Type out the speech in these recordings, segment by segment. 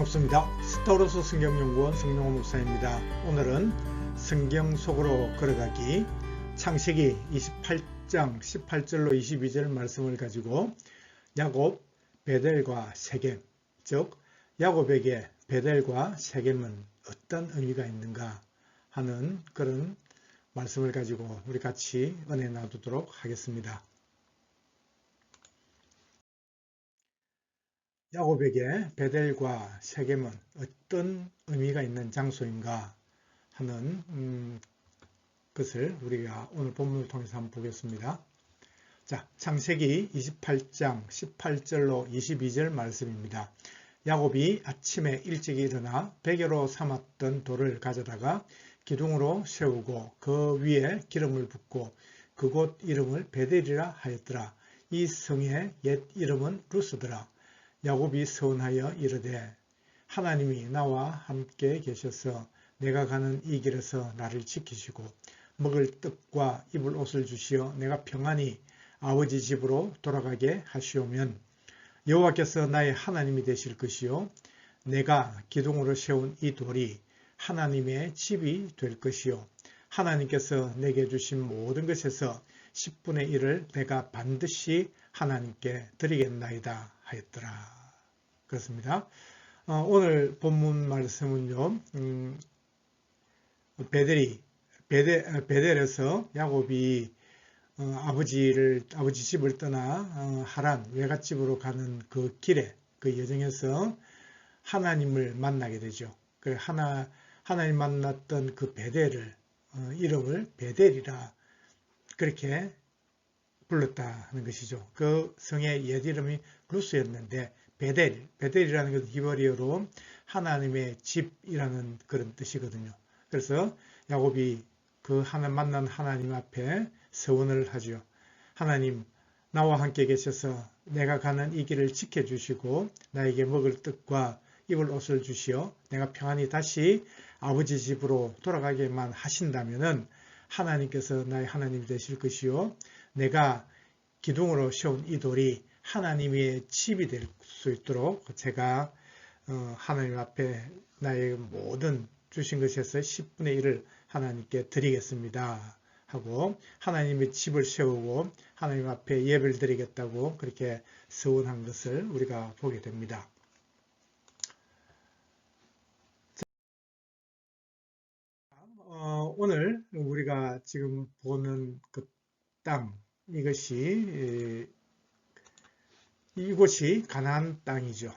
반갑습니다. 스타로스 성경연구원 성령호 목사입니다. 오늘은 성경 속으로 걸어가기 창세기 28장 18절로 22절 말씀을 가지고 야곱, 베델과 세겜, 즉 야곱에게 베델과 세겜은 어떤 의미가 있는가 하는 그런 말씀을 가지고 우리 같이 은혜 나누도록 하겠습니다. 야곱에게 베델과 세겜은 어떤 의미가 있는 장소인가 하는 것을 우리가 오늘 본문을 통해서 한번 보겠습니다. 자, 창세기 28장 18절로 22절 말씀입니다. 야곱이 아침에 일찍 일어나 베개로 삼았던 돌을 가져다가 기둥으로 세우고 그 위에 기름을 붓고 그곳 이름을 베델이라 하였더라. 이 성의 옛 이름은 루스더라. 야곱이 서운하여 이르되 하나님이 나와 함께 계셔서 내가 가는 이 길에서 나를 지키시고 먹을 떡과 입을 옷을 주시어 내가 평안히 아버지 집으로 돌아가게 하시오면 여호와께서 나의 하나님이 되실 것이요 내가 기둥으로 세운 이 돌이 하나님의 집이 될 것이요 하나님께서 내게 주신 모든 것에서 10분의 1을 내가 반드시 하나님께 드리겠나이다 하였더라. 그렇습니다. 오늘 본문 말씀은요, 베델에서 야곱이 아버지 집을 떠나 하란 외갓집으로 가는 그 길에 그 여정에서 하나님을 만나게 되죠. 하나님 만났던 그 베델을 이름을 베델이라 그렇게 불렀다는 것이죠. 그 성의 옛 이름이 루스였는데 베델이라는 것은 히브리어로 하나님의 집이라는 그런 뜻이거든요. 그래서 야곱이 그 만난 하나님 앞에 서원을 하죠. 하나님 나와 함께 계셔서 내가 가는 이 길을 지켜주시고 나에게 먹을 떡과 입을 옷을 주시어 내가 평안히 다시 아버지 집으로 돌아가게만 하신다면은 하나님께서 나의 하나님이 되실 것이요 내가 기둥으로 세운 이 돌이 하나님의 집이 될 수 있도록 제가 하나님 앞에 나의 모든 주신 것에서 10분의 1을 하나님께 드리겠습니다 하고 하나님의 집을 세우고 하나님 앞에 예배를 드리겠다고 그렇게 서원한 것을 우리가 보게 됩니다. 오늘 우리가 지금 보는 그 땅 이곳이 가나안 땅이죠.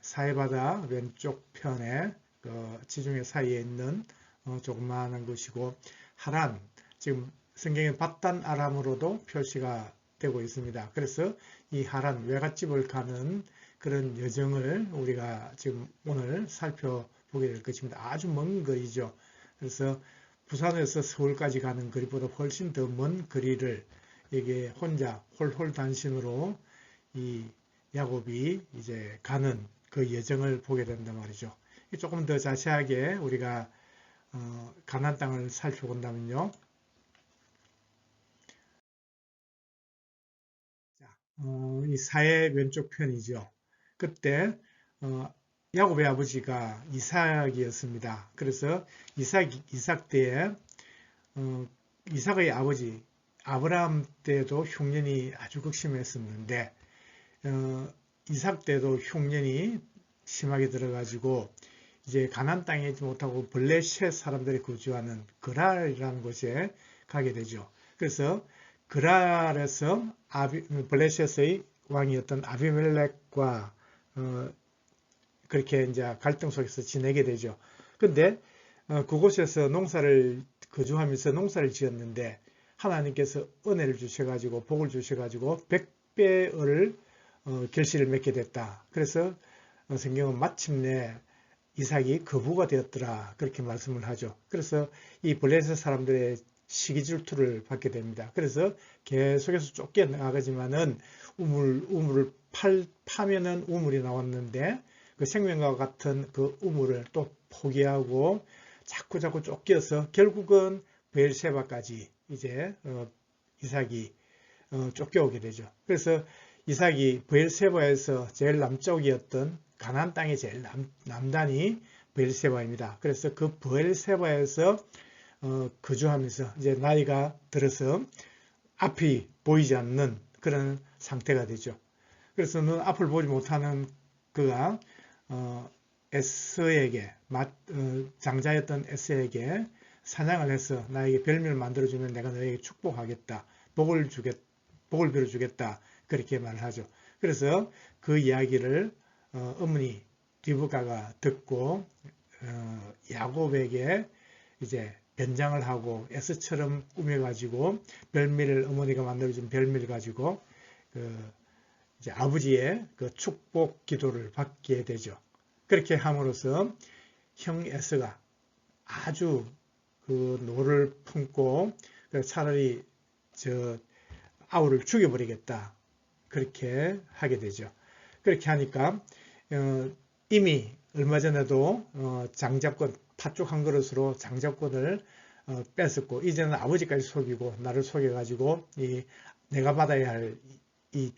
사해바다 왼쪽 편에 지중해 사이에 있는 조그마한 곳이고 하란, 지금 성경에 밧단 아람으로도 표시가 되고 있습니다. 그래서 이 하란 외갓집을 가는 그런 여정을 우리가 지금 오늘 살펴보게 될 것입니다. 아주 먼 거리죠. 그래서 부산에서 서울까지 가는 거리보다 훨씬 더 먼 거리를 이게 혼자 홀홀단신으로 이 야곱이 이제 가는 그 여정을 보게 된단 말이죠. 조금 더 자세하게 우리가 가나안 땅을 살펴본다면요. 이 사해 왼쪽 편이죠. 그때 야곱의 아버지가 이삭이었습니다. 그래서 이삭 때에 이삭의 아버지 아브라함 때도 흉년이 아주 극심했었는데 이삭 때도 흉년이 심하게 들어가지고 이제 가나안 땅에 있지 못하고 블레셋 사람들이 거주하는 그랄이라는 곳에 가게 되죠. 그래서 그랄에서 블레셋의 왕이었던 아비멜렉과 그렇게 이제 갈등 속에서 지내게 되죠. 근데 그곳에서 거주하면서 농사를 지었는데 하나님께서 은혜를 주셔가지고 복을 주셔가지고 100배를 결실을 맺게 됐다. 그래서 성경은 마침내 이삭이 거부가 되었더라 그렇게 말씀을 하죠. 그래서 이 블레셋 사람들의 시기 질투를 받게 됩니다. 그래서 계속해서 쫓겨나가지만은 우물을 파면은 우물이 나왔는데 그 생명과 같은 그 우물을 또 포기하고 자꾸 쫓겨서 결국은 베엘세바까지 이제 이삭이 쫓겨오게 되죠. 그래서 이삭이 브엘세바에서 제일 남쪽이었던 가나안 땅의 제일 남단이 브엘세바입니다. 그래서 그 브엘세바에서 거주하면서 이제 나이가 들어서 앞이 보이지 않는 그런 상태가 되죠. 그래서 눈 앞을 보지 못하는 그가 에서에게 장자였던 에서에게 사냥을 해서 나에게 별미를 만들어주면 내가 너에게 축복하겠다. 복을 빌어주겠다. 그렇게 말을 하죠. 그래서 그 이야기를 어머니 리브가가 듣고 야곱에게 이제 변장을 하고 에서처럼 꾸며가지고 별미를 어머니가 만들어준 별미를 가지고 이제 아버지의 그 축복 기도를 받게 되죠. 그렇게 함으로써 형 에서가 아주 그 노를 품고 차라리 저 아우를 죽여버리겠다 그렇게 하게 되죠. 그렇게 하니까 이미 얼마 전에도 장자권 팥죽 한 그릇으로 장자권을 뺏었고 이제는 아버지까지 속이고 나를 속여가지고 내가 받아야 할 이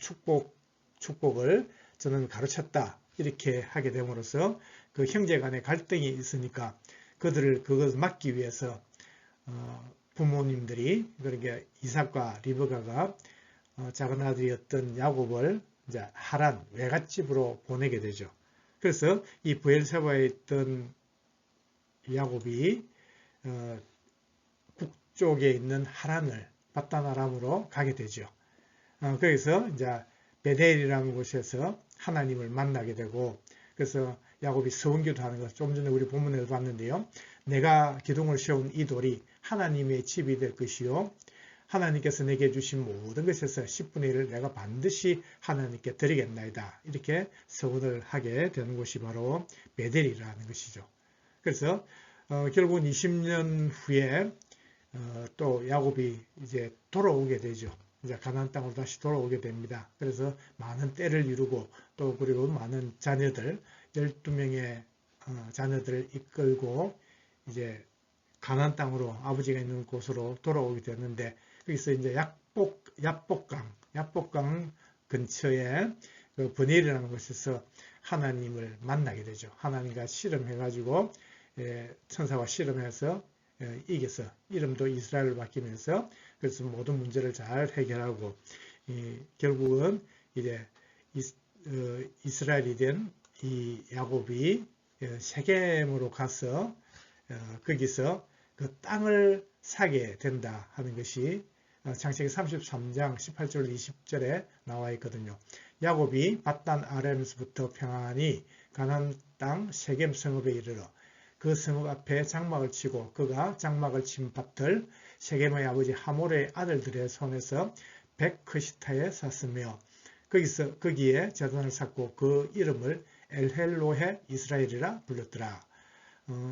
축복을 저는 가로챘다 이렇게 하게 됨으로써 그 형제 간의 갈등이 있으니까 그것을 막기 위해서 부모님들이 그러니까 이삭과 리브가가 작은 아들이었던 야곱을 이제 하란 외갓집으로 보내게 되죠. 그래서 이 브엘세바에 있던 야곱이 북쪽에 있는 하란을 바단 아람으로 가게 되죠. 그래서 이제 베델이라는 곳에서 하나님을 만나게 되고 그래서 야곱이 서원기도 하는 것 좀 전에 우리 본문에서 봤는데요. 내가 기둥을 세운 이 돌이 하나님의 집이 될 것이요. 하나님께서 내게 주신 모든 것에서 10분의 1을 내가 반드시 하나님께 드리겠나이다. 이렇게 서원을 하게 되는 곳이 바로 베델이라는 것이죠. 그래서 결국은 20년 후에 또 야곱이 이제 돌아오게 되죠. 이제 가나안 땅으로 다시 돌아오게 됩니다. 그래서 많은 때를 이루고 또 그리고 많은 자녀들 12명의 자녀들을 이끌고 이제 가나안 땅으로 아버지가 있는 곳으로 돌아오게 되는데 여기서 이제 야복강 근처에 그 브넬이라는 곳에서 하나님을 만나게 되죠. 하나님과 씨름해가지고 천사와 씨름해서 이겨서 이름도 이스라엘로 바뀌면서 그래서 모든 문제를 잘 해결하고 결국은 이제 이스라엘이 된 이 야곱이 세겜으로 가서 거기서 그 땅을 사게 된다 하는 것이 창세기 33장 18절 20절에 나와 있거든요. 야곱이 바단 아람에서부터 평안히 가나안 땅 세겜 성읍에 이르러 그 성읍 앞에 장막을 치고 그가 장막을 친 밭을 세겜의 아버지 하몰의 아들들의 손에서 백크시타에 샀으며 거기에 제단을 쌓고 그 이름을 엘헬로헤 이스라엘이라 불렀더라.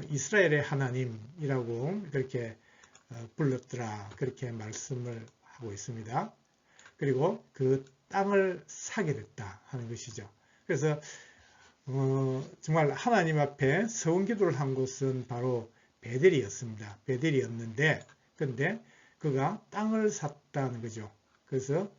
이스라엘의 하나님이라고 그렇게 불렀더라. 그렇게 말씀을 하고 있습니다. 그리고 그 땅을 사게 됐다 하는 것이죠. 그래서 정말 하나님 앞에 서원기도를 한 곳은 바로 베델이었습니다. 베델이었는데 근데 그가 땅을 샀다는 거죠. 그래서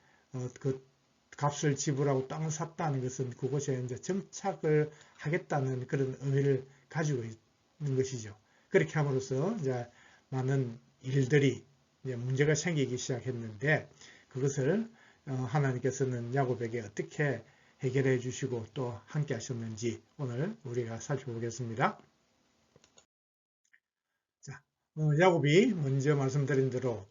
그 값을 지불하고 땅을 샀다는 것은 그곳에 이제 정착을 하겠다는 그런 의미를 가지고 있는 것이죠. 그렇게 함으로써 이제 많은 일들이 이제 문제가 생기기 시작했는데 그것을 하나님께서는 야곱에게 어떻게 해결해 주시고 또 함께 하셨는지 오늘 우리가 살펴보겠습니다. 자, 야곱이 먼저 말씀드린 대로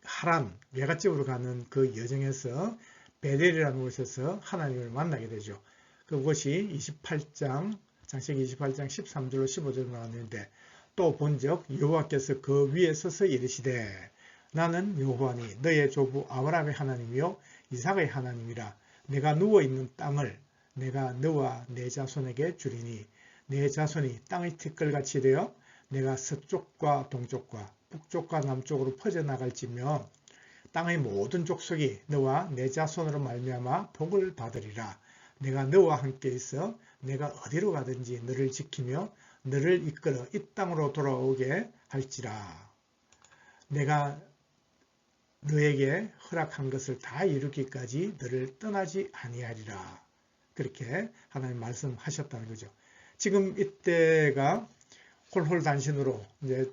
하란 외갓집으로 가는 그 여정에서 베델이라는 곳에서 하나님을 만나게 되죠. 그곳이 28장 창세기 28장 13절로 15절로 나왔는데 또 본적 여호와께서 그 위에 서서 이르시되 나는 여호와니 너의 조부 아브라함의 하나님이요 이삭의 하나님이라. 내가 누워있는 땅을 내가 너와 내 자손에게 주리니 내 자손이 땅의 티끌같이 되어 내가 서쪽과 동쪽과 북쪽과 남쪽으로 퍼져나갈지며 땅의 모든 족속이 너와 내 자손으로 말미암아 복을 받으리라. 내가 너와 함께 있어 내가 어디로 가든지 너를 지키며 너를 이끌어 이 땅으로 돌아오게 할지라. 내가 너에게 허락한 것을 다 이루기까지 너를 떠나지 아니하리라. 그렇게 하나님 말씀하셨다는 거죠. 지금 이때가 홀홀단신으로 이제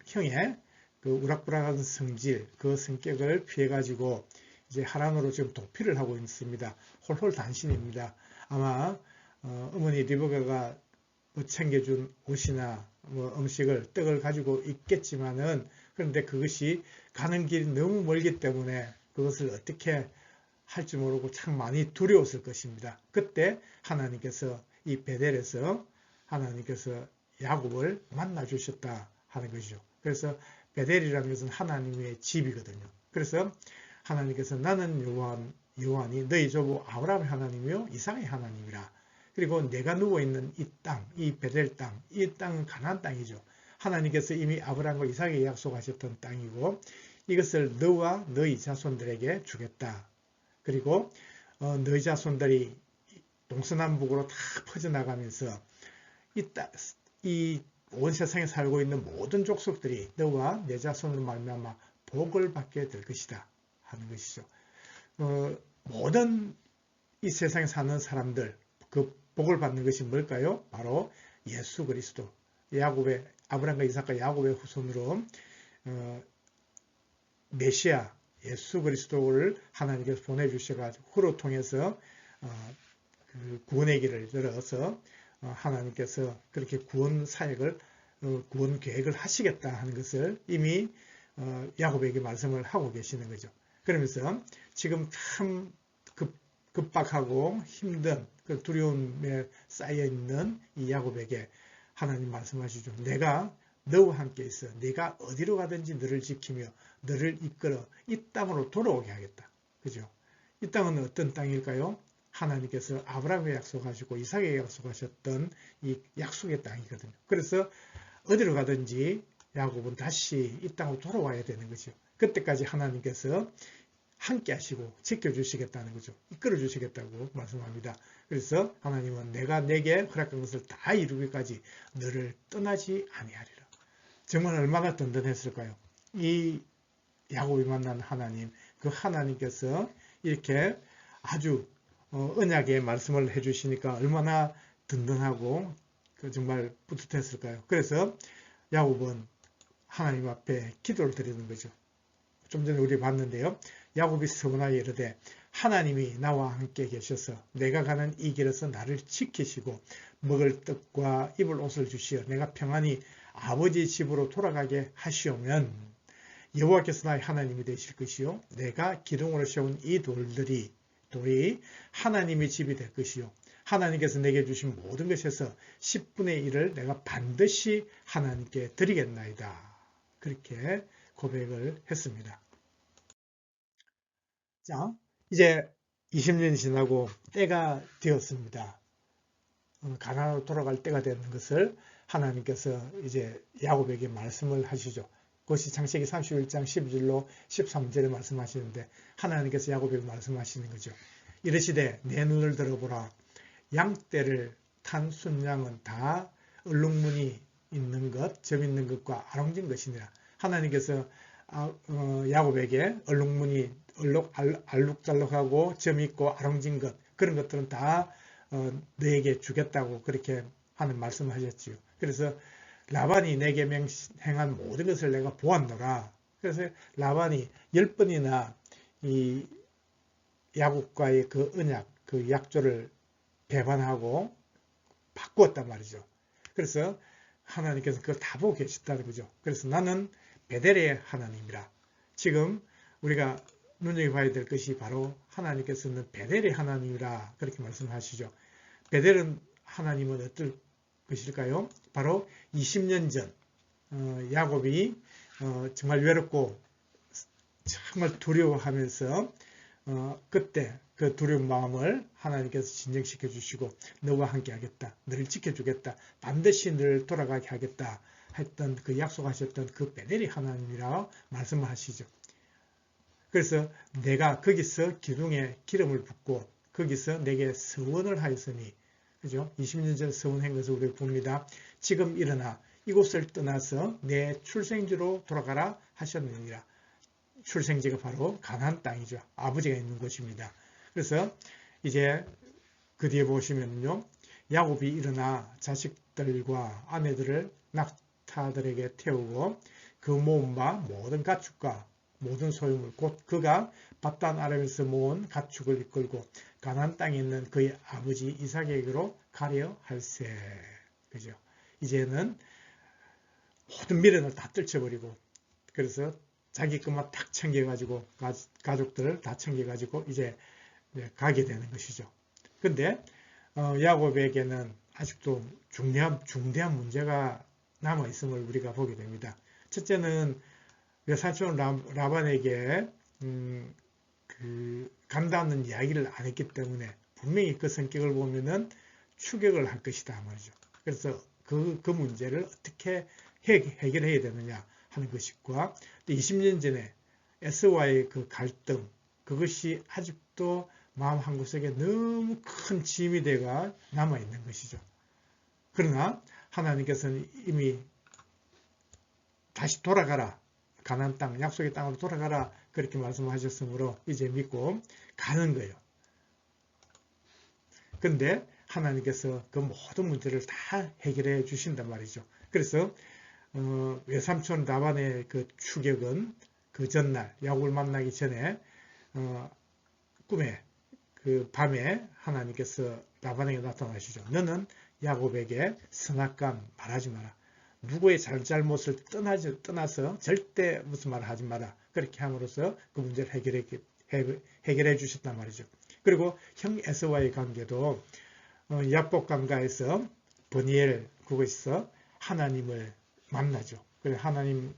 형의 그 우락부락한 성질, 그 성격을 피해가지고 이제 하란으로 지금 도피를 하고 있습니다. 홀홀단신입니다. 아마 어머니 리버가가 뭐 챙겨준 옷이나 뭐 음식을 떡을 가지고 있겠지만은 그런데 그것이 가는 길이 너무 멀기 때문에 그것을 어떻게 할지 모르고 참 많이 두려웠을 것입니다. 그때 하나님께서 이 베델에서 하나님께서 야곱을 만나 주셨다 하는 것이죠. 그래서 베델이라는 것은 하나님의 집이거든요. 그래서 하나님께서 나는 여호와니 너희 조부 아브라함의 하나님이요 이삭의 하나님이라. 그리고 내가 누워있는 이 땅, 이 베델 땅, 이 땅은 가나안 땅이죠. 하나님께서 이미 아브라함과 이삭에게 약속하셨던 땅이고 이것을 너와 너희 자손들에게 주겠다. 그리고 너희 자손들이 동서남북으로 다 퍼져나가면서 이 온 세상에 살고 있는 모든 족속들이 너와 내 자손으로 말미암아 복을 받게 될 것이다 하는 것이죠. 모든 이 세상에 사는 사람들 그 복을 받는 것이 뭘까요? 바로 예수 그리스도, 야곱의 아브라함과 이삭과 야곱의 후손으로 메시아 예수 그리스도를 하나님께서 보내주셔가지고 그로 통해서 그 구원의 길을 열어서 하나님께서 그렇게 구원 사역을 구원 계획을 하시겠다 하는 것을 이미 야곱에게 말씀을 하고 계시는 거죠. 그러면서 지금 참 급박하고 힘든 그 두려움에 쌓여 있는 이 야곱에게 하나님 말씀하시죠. 내가 너와 함께 있어. 내가 어디로 가든지 너를 지키며 너를 이끌어 이 땅으로 돌아오게 하겠다. 그죠? 이 땅은 어떤 땅일까요? 하나님께서 아브라함에 약속하시고 이삭에게 약속하셨던 이 약속의 땅이거든요. 그래서 어디로 가든지 야곱은 다시 이 땅으로 돌아와야 되는 거죠. 그때까지 하나님께서 함께 하시고 지켜주시겠다는 거죠. 이끌어 주시겠다고 말씀합니다. 그래서 하나님은 내가 내게 허락한 것을 다 이루기까지 너를 떠나지 아니하리라. 정말 얼마나 든든했을까요? 이 야곱이 만난 하나님, 그 하나님께서 이렇게 아주 언약의 말씀을 해주시니까 얼마나 든든하고 정말 뿌듯했을까요? 그래서 야곱은 하나님 앞에 기도를 드리는 거죠. 좀 전에 우리 봤는데요. 야곱이 서원하여 이르되 하나님이 나와 함께 계셔서 내가 가는 이 길에서 나를 지키시고 먹을 떡과 입을 옷을 주시어 내가 평안히 아버지 집으로 돌아가게 하시오면 여호와께서 나의 하나님이 되실 것이요 내가 기둥으로 세운 이 돌이 하나님의 집이 될 것이요 하나님께서 내게 주신 모든 것에서 10분의 1을 내가 반드시 하나님께 드리겠나이다. 그렇게 고백을 했습니다. 자, 이제 20년이 지나고 때가 되었습니다. 가나안으로 돌아갈 때가 되는 것을 하나님께서 이제 야곱에게 말씀을 하시죠. 그것이 창세기 31장 12절로 13절에 말씀하시는데 하나님께서 야곱에게 말씀하시는 거죠. 이르시되 내 눈을 들어보라. 양떼를 탄 순양은 다 얼룩무늬 있는 것, 점 있는 것과 아롱진 것이니라. 하나님께서 야곱에게 얼룩무늬, 알룩달룩하고 점 있고 아롱진 것, 그런 것들은 다 너에게 주겠다고 그렇게 하는 말씀을 하셨지요. 그래서 라반이 내게 행한 모든 것을 내가 보았노라. 그래서 라반이 10번이나 이 야곱과의 그 언약, 그 약조를 배반하고 바꾸었단 말이죠. 그래서 하나님께서 그걸 다 보고 계셨다는 거죠. 그래서 나는 베델의 하나님이라. 지금 우리가 눈여겨봐야 될 것이 바로 하나님께서는 베델의 하나님이라 그렇게 말씀하시죠. 베델은 하나님은 어떨 것일까요? 바로 20년 전 야곱이 정말 외롭고 정말 두려워하면서 그때 그 두려운 마음을 하나님께서 진정시켜 주시고 너와 함께 하겠다. 너를 지켜주겠다. 반드시 너를 돌아가게 하겠다. 했던 그 약속하셨던 그 베델의 하나님이라고 말씀을 하시죠. 그래서 내가 거기서 기둥에 기름을 붓고 거기서 내게 서원을 하였으니 그죠? 20년 전 서원한 것을 우리가 봅니다. 지금 일어나 이곳을 떠나서 내 출생지로 돌아가라 하셨느니라. 출생지가 바로 가나안 땅이죠. 아버지가 있는 곳입니다. 그래서 이제 그 뒤에 보시면요. 야곱이 일어나 자식들과 아내들을 낙타들에게 태우고 그 모은 바 모든 가축과 모든 소유물 곧 그가 밧단 아람에서 모은 가축을 이끌고 가나안 땅에 있는 그의 아버지 이삭에게로 가려 할세. 그죠? 이제는 모든 미련을 다 떨쳐버리고 그래서 자기 것만 탁 챙겨가지고 가족들을 다 챙겨가지고 이제 가게 되는 것이죠. 근데 야곱에게는 아직도 중대한 문제가 남아 있음을 우리가 보게 됩니다. 첫째는 외삼촌 라반에게 간다는 이야기를 안 했기 때문에 분명히 그 성격을 보면은 추격을 할 것이다 말이죠. 그래서 그 문제를 어떻게 해결해야 되느냐 하는 것과 또 20년 전에 에서와의 그 갈등 그것이 아직도 마음 한구석에 너무 큰 짐이 되가 남아있는 것이죠. 그러나 하나님께서는 이미 다시 돌아가라. 가나안 땅, 약속의 땅으로 돌아가라. 그렇게 말씀하셨으므로 이제 믿고 가는 거예요. 근데 하나님께서 그 모든 문제를 다 해결해 주신단 말이죠. 그래서 외삼촌 라반의 그 추격은 그 전날 야곱을 만나기 전에 꿈에 그 밤에 하나님께서 라반에게 나타나시죠. 너는 야곱에게 선악간 말하지 마라. 누구의 잘못을 떠나서 절대 무슨 말을 하지 마라. 그렇게 함으로써 그 문제를 해결해 주셨단 말이죠. 그리고 형 에서와의 관계도 야복강가에서 버니엘 그곳에서 하나님을 만나죠. 그래서 하나님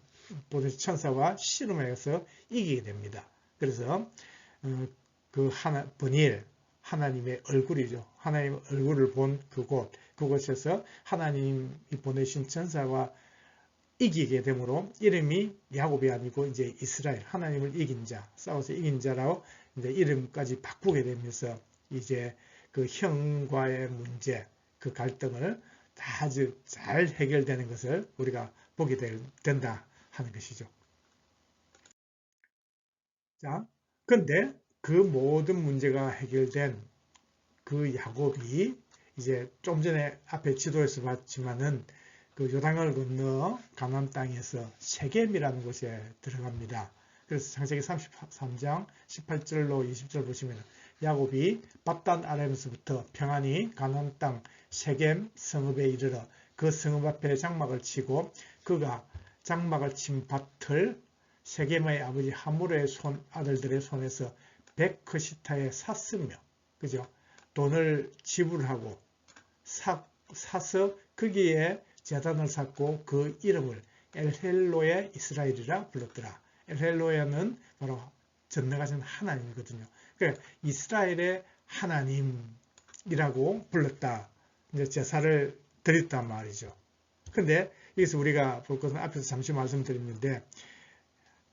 보내신 천사와 씨름해서 이기게 됩니다. 그래서 버니엘 하나님의 얼굴이죠. 하나님의 얼굴을 본 그곳에서 하나님이 보내신 천사와 이기게 되므로 이름이 야곱이 아니고 이제 이스라엘, 하나님을 이긴 자, 싸워서 이긴 자라고 이제 이름까지 바꾸게 되면서 이제 그 형과의 문제, 그 갈등을 다 아주 잘 해결되는 것을 우리가 보게 된다 하는 것이죠. 자, 근데 그 모든 문제가 해결된 그 야곱이 이제 좀 전에 앞에 지도에서 봤지만은 그 요단강을 건너 가나안 땅에서 세겜이라는 곳에 들어갑니다. 그래서 창세기 33장 18절로 20절 보시면 야곱이 밧단 아람에서부터 평안히 가나안 땅 세겜 성읍에 이르러 그 성읍 앞에 장막을 치고 그가 장막을 친 밭을 세겜의 아버지 하물의 아들들의 손에서 베크시타에 샀으며 그죠? 돈을 지불하고 사서 거기에 제단을 쌓고 그 이름을 엘헬로의 이스라엘이라 불렀더라. 엘헬로에는 바로 전능하신 하나님이거든요. 그러니까 이스라엘의 하나님이라고 불렀다. 이제 제사를 드렸단 말이죠. 근데 여기서 우리가 볼 것은 앞에서 잠시 말씀드렸는데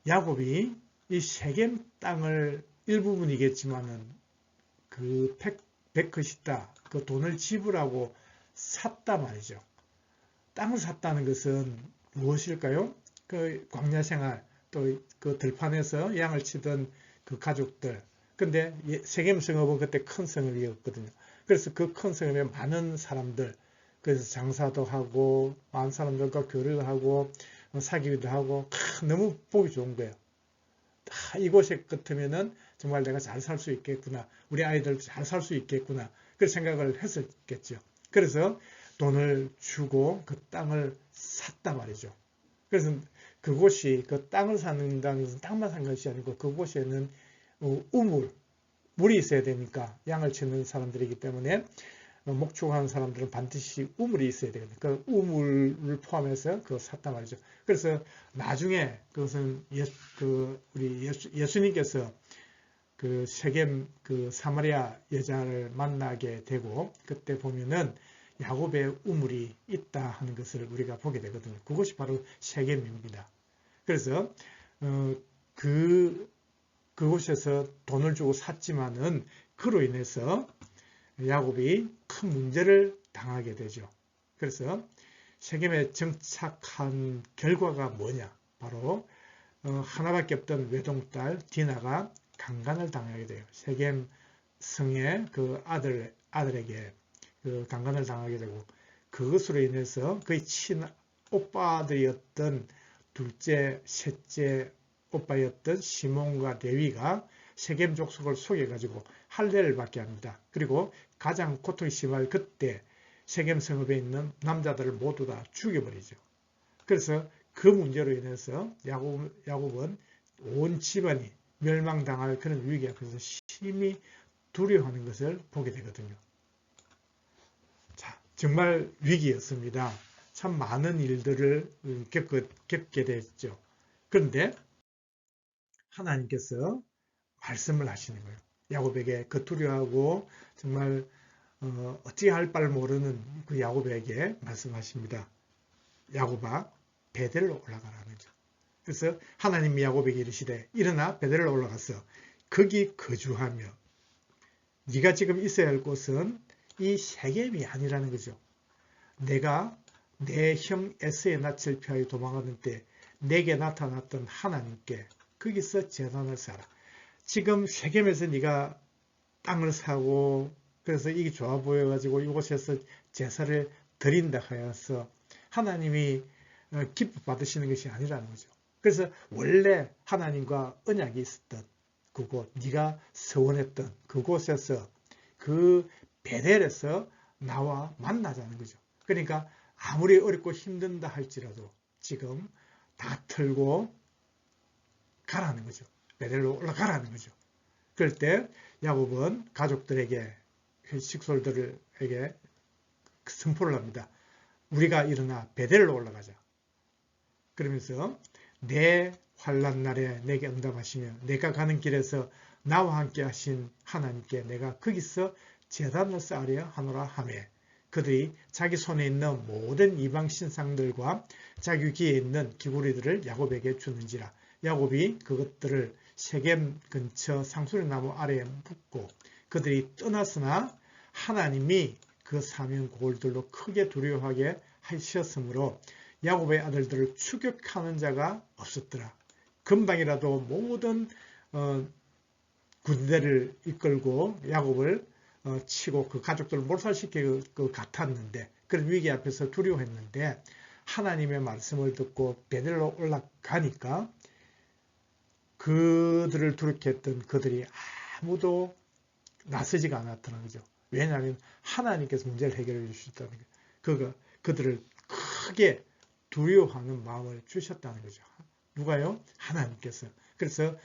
야곱이 이 세겜 땅을 일부분이겠지만은 그 베크시타 그 돈을 지불하고 샀다 말이죠. 땅을 샀다는 것은 무엇일까요? 그 광야 생활 또 그 들판에서 양을 치던 그 가족들. 근데 세겜 성읍은 그때 큰 성읍이었거든요. 그래서 그 큰 성읍에 많은 사람들, 그래서 장사도 하고 많은 사람들과 교류도 하고 사귀기도 하고 너무 보기 좋은 거예요. 이곳에 같으면은 정말 내가 잘 살 수 있겠구나. 우리 아이들 잘 살 수 있겠구나. 그런 생각을 했었겠죠. 그래서 돈을 주고 그 땅을 샀단 말이죠. 그래서 그곳이 그 땅을 사는다는 것은 땅만 산 것이 아니고 그곳에는 물이 있어야 되니까 양을 치는 사람들이기 때문에 목축하는 사람들은 반드시 우물이 있어야 되거든요. 그 우물을 포함해서 그거 샀단 말이죠. 그래서 나중에 그것은 우리 예수님께서 그 세겜 그 사마리아 여자를 만나게 되고 그때 보면은 야곱의 우물이 있다 하는 것을 우리가 보게 되거든요. 그것이 바로 세겜입니다. 그래서 그곳에서 돈을 주고 샀지만은 그로 인해서 야곱이 큰 문제를 당하게 되죠. 그래서 세겜에 정착한 결과가 뭐냐? 바로 하나밖에 없던 외동딸 디나가 강간을 당하게 돼요. 세겜 성의 그 아들에게 그 강간을 당하게 되고, 그것으로 인해서 그의 오빠들이었던 둘째, 셋째 오빠였던 시몬과 레위가 세겜 족속을 속여가지고 할례를 받게 합니다. 그리고 가장 고통이 심할 그때 세겜 성읍에 있는 남자들을 모두 다 죽여버리죠. 그래서 그 문제로 인해서 야곱은 온 집안이 멸망당할 그런 위기 앞에서 심히 두려워하는 것을 보게 되거든요. 자, 정말 위기였습니다. 참 많은 일들을 겪게 됐죠. 그런데 하나님께서 말씀을 하시는 거예요. 야곱에게 그 두려워하고 정말 어찌 할 바를 모르는 그 야곱에게 말씀하십니다. 야곱아, 베델로 올라가라는 거죠. 그래서 하나님이 야곱에게 이르시되 일어나 베델로 올라가서 거기 거주하며, 네가 지금 있어야 할 곳은 이 세겜이 아니라는 거죠. 내가 내 형 에서의 낯을 피하여 도망하는 때 내게 나타났던 하나님께 거기서 제단을 쌓아라. 지금 세겜에서 네가 땅을 사고 그래서 이게 좋아 보여가지고 이곳에서 제사를 드린다 하여서 하나님이 기뻐 받으시는 것이 아니라는 거죠. 그래서 원래 하나님과 언약이 있었던 그곳, 네가 서원했던 그곳에서 그 베델에서 나와 만나자는 거죠. 그러니까 아무리 어렵고 힘든다 할지라도 지금 다 털고 가라는 거죠. 베델로 올라가라는 거죠. 그럴 때 야곱은 가족들에게, 식솔들에게 선포를 합니다. 우리가 일어나 베델로 올라가자. 그러면서 내 환난 날에 내게 응답하시며 내가 가는 길에서 나와 함께 하신 하나님께 내가 거기서 제단을 쌓으려 하노라 하매, 그들이 자기 손에 있는 모든 이방 신상들과 자기 귀에 있는 귀고리들을 야곱에게 주는지라. 야곱이 그것들을 세겜 근처 상수리나무 아래에 묻고, 그들이 떠났으나 하나님이 그 사명 고을들로 크게 두려워하게 하셨으므로 야곱의 아들들을 추격하는 자가 없었더라. 금방이라도 모든 군대를 이끌고 야곱을 치고 그 가족들을 몰살시킬 것 같았는데, 그런 위기 앞에서 두려워했는데 하나님의 말씀을 듣고 베델로 올라가니까 그들을 두렵게했던 그들이 아무도 나서지가 않았다는 거죠. 왜냐하면 하나님께서 문제를 해결해 주셨다는 거예요. 그들을 크게 두려워하는 마음을 주셨다는 거죠. 누가요? 하나님께서. 그래서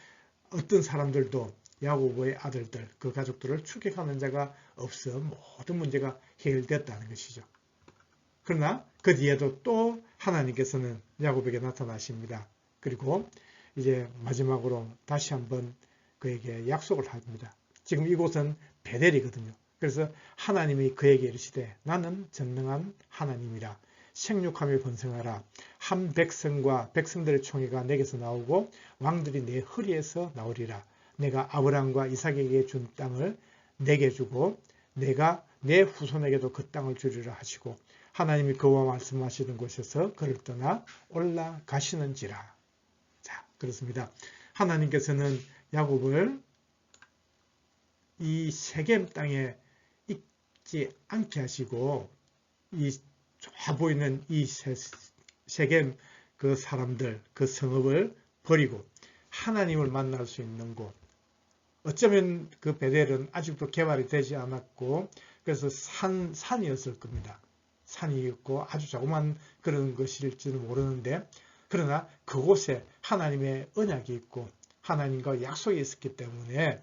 어떤 사람들도 야곱의 아들들, 그 가족들을 추격하는 자가 없어 모든 문제가 해결됐다는 것이죠. 그러나 그 뒤에도 또 하나님께서는 야곱에게 나타나십니다. 그리고 이제 마지막으로 다시 한번 그에게 약속을 합니다. 지금 이곳은 베델이거든요. 그래서 하나님이 그에게 이르시되 나는 전능한 하나님이라. 생육하며 번성하라. 한 백성과 백성들의 총회가 내게서 나오고 왕들이 내 허리에서 나오리라. 내가 아브람과 이삭에게 준 땅을 내게 주고 내가 내 후손에게도 그 땅을 주리라 하시고, 하나님이 그와 말씀하시던 곳에서 그를 떠나 올라가시는지라. 자, 그렇습니다. 하나님께서는 야곱을 이 세겜 땅에 있지 않게 하시고 이 좋아 보이는 이 세겜 그 사람들, 그 성읍을 버리고 하나님을 만날 수 있는 곳, 어쩌면 그 베델은 아직도 개발이 되지 않았고 그래서 산이었을 겁니다. 산이었고 아주 조그만 그런 것일지는 모르는데, 그러나 그곳에 하나님의 언약이 있고 하나님과 약속이 있었기 때문에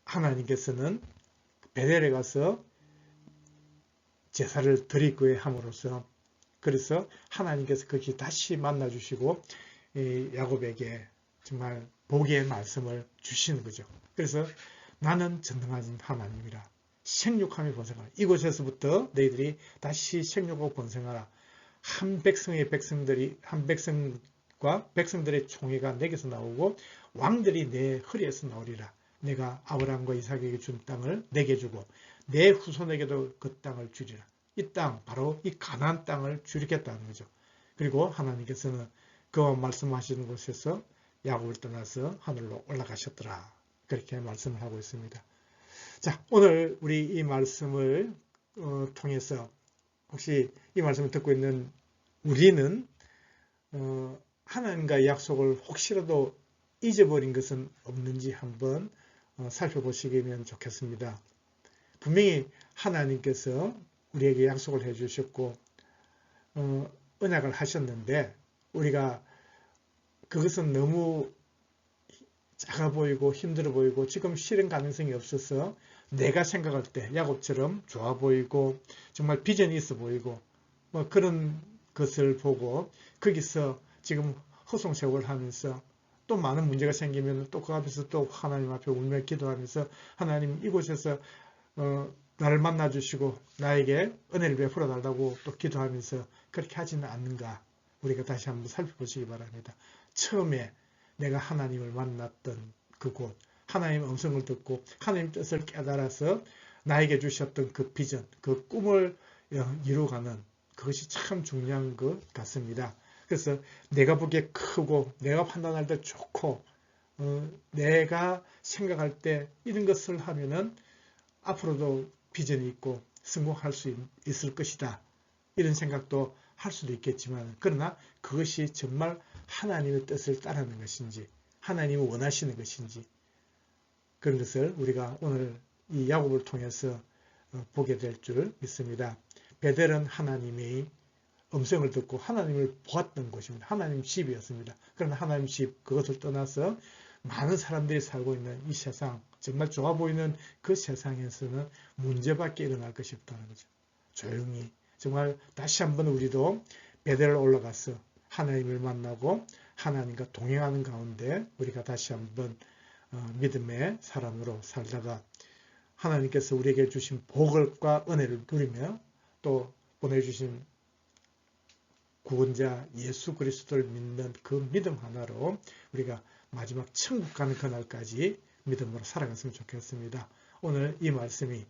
하나님께서는 베델에 가서 제사를 드리고 함으로써, 그래서 하나님께서 거기 다시 만나 주시고 야곱에게 정말 복의 말씀을 주시는 거죠. 그래서 나는 전능하신 하나님이라. 생육하며 번성하라. 이곳에서부터 너희들이 다시 생육하고 번성하라. 한 백성과 백성들의 총회가 내게서 나오고 왕들이 내 허리에서 나오리라. 내가 아브라함과 이삭에게 준 땅을 내게 주고 내 후손에게도 그 땅을 주리라. 이 땅, 바로 이 가나안 땅을 주리겠다는 거죠. 그리고 하나님께서는 그 말씀하시는 곳에서 야곱을 떠나서 하늘로 올라가셨더라. 그렇게 말씀을 하고 있습니다. 자, 오늘 우리 이 말씀을 통해서 혹시 이 말씀을 듣고 있는 우리는 하나님과의 약속을 혹시라도 잊어버린 것은 없는지 한번 살펴보시면 좋겠습니다. 분명히 하나님께서 우리에게 약속을 해주셨고 언약을 하셨는데 우리가 그것은 너무 작아 보이고 힘들어 보이고 지금 실현 가능성이 없어서 내가 생각할 때 야곱처럼 좋아 보이고 정말 비전이 있어 보이고 뭐 그런 것을 보고 거기서 지금 허송세월 하면서 또 많은 문제가 생기면 또 그 앞에서 또 하나님 앞에 울며 기도하면서 하나님 이곳에서 나를 만나 주시고 나에게 은혜를 베풀어 달라고 또 기도하면서 그렇게 하지는 않는가 우리가 다시 한번 살펴보시기 바랍니다. 처음에 내가 하나님을 만났던 그곳 하나님의 음성을 듣고 하나님 뜻을 깨달아서 나에게 주셨던 그 비전 그 꿈을 이루어가는 그것이 참 중요한 것 같습니다. 그래서 내가 보기에 크고 내가 판단할 때 좋고 내가 생각할 때 이런 것을 하면은 앞으로도 비전이 있고 성공할 수 있을 것이다. 이런 생각도 할 수도 있겠지만 그러나 그것이 정말 하나님의 뜻을 따르는 것인지 하나님이 원하시는 것인지 그런 것을 우리가 오늘 이 야곱을 통해서 보게 될 줄 믿습니다. 베델은 하나님의 음성을 듣고 하나님을 보았던 곳입니다. 하나님 집이었습니다. 그러나 하나님 집 그것을 떠나서 많은 사람들이 살고 있는 이 세상 정말 좋아 보이는 그 세상에서는 문제밖에 일어날 것이 없다는 거죠. 조용히 정말 다시 한번 우리도 베델을 올라가서 하나님을 만나고 하나님과 동행하는 가운데 우리가 다시 한번 믿음의 사람으로 살다가 하나님께서 우리에게 주신 복과 은혜를 누리며 또 보내주신 구원자 예수 그리스도를 믿는 그 믿음 하나로 우리가 마지막 천국 가는 그날까지 믿음으로 살아갔으면 좋겠습니다. 오늘 이 말씀이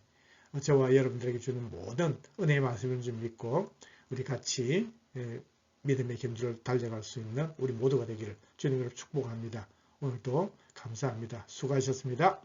저와 여러분들에게 주는 모든 은혜의 말씀인 줄 믿고 우리 같이 믿음의 경주를 달려갈 수 있는 우리 모두가 되기를 주님으로 축복합니다. 오늘도 감사합니다. 수고하셨습니다.